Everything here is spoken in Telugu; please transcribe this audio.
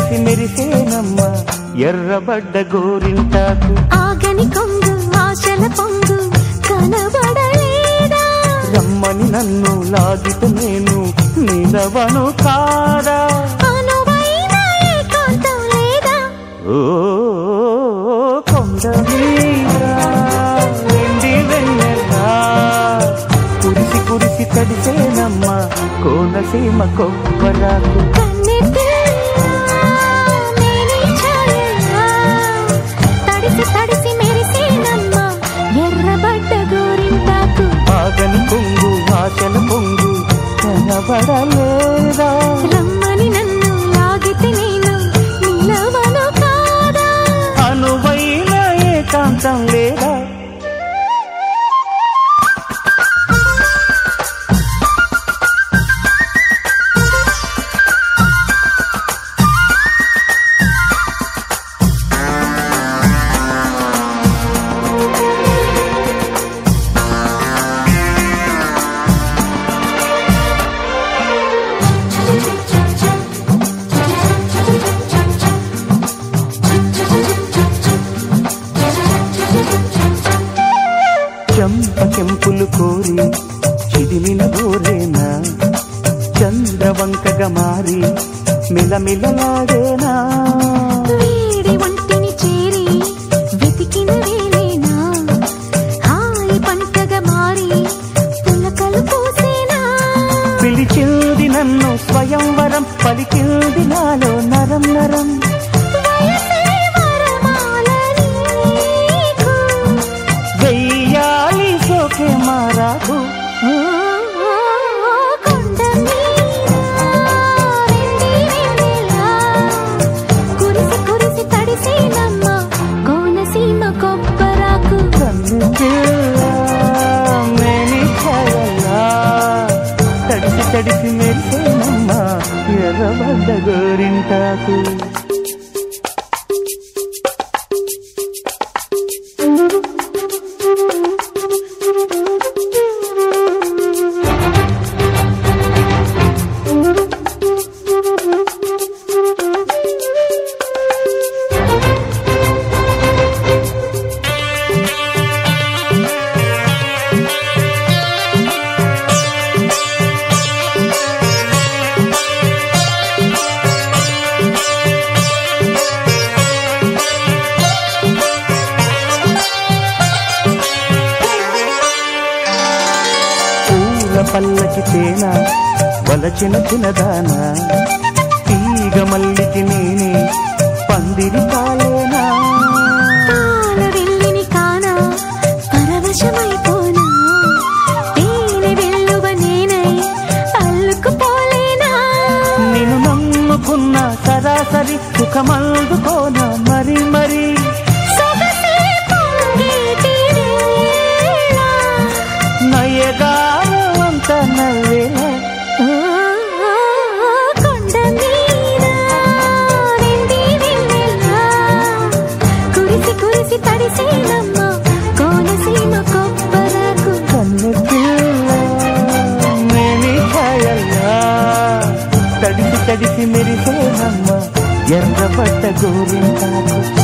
తడిసి మెరిసేనమ్మ ఎర్రబడ్డ గోరింటాకు. ఆగని కొంగు ఆశల పొంగు కనబడలేదా? రమ్మని నన్ను లాగితే నేను నిలవను కాదా? అనువైన ఏకాంతం లేదా? ఓ కొండ మీద వెండి వెన్నెలా కురిసి కురిసి తడిసేనమ్మ కోనసీమ కొబ్బరాకు. తడిసి మెరిసేనమ్మ ఎర్రబడ్డ గోరింటాకు. ఆగని కొంగు ఆశల పొంగు కనబడలేదా? రమ్మని నన్ను లాగితే నేను నిలవను కాదా? అనువైన ఏకాంతం లేదా? చెంపకెంపులు కోరి చిదిమిన గోరేనా చంద్రవంకగా మారి మిలమిలలాడేనా? వేడి ఒంటిని చేరి వెతికిన వేలేనా హాయి పంటగా మారి పులకలు పూసేనా? పిలిచింది నన్ను స్వయంవరం పలికింది నాలో నరం నరం. వెయ్యాలి సోకే మారాకు. కొండ కురిసి కురిసి తడిసేనమ్మ కోనసీమ కొబ్బరాకు. తడిసి తడిసి మెరిసేనమ్మ ఎర్రబడ్డ గోరింటాకు. పల్లకి తేన వలచిన చిన్నదానా తీగ మల్లికి నేనే పందిరి కాలేనా? వెళ్ళిని కానా పరవశమైపోనా తేనె వెల్లువ నేనై అల్లుకుపోలేనా? నిన్ను నమ్ముకున్న సరాసరి సుఖమందుకోనా మరి మరి? నయగారమంత నవ్వేలా కొండ మీద వెండి వెన్నెలా కురిసి కురిసి తడిసేనమ్మ కోనసీమ కొబ్బరాకు. కన్ను పిల్ల మేని ఛాయల్లా తడిసి తడిసి మెరిసేనమ్మ ఎర్రబడ్డ గోరింటాకు.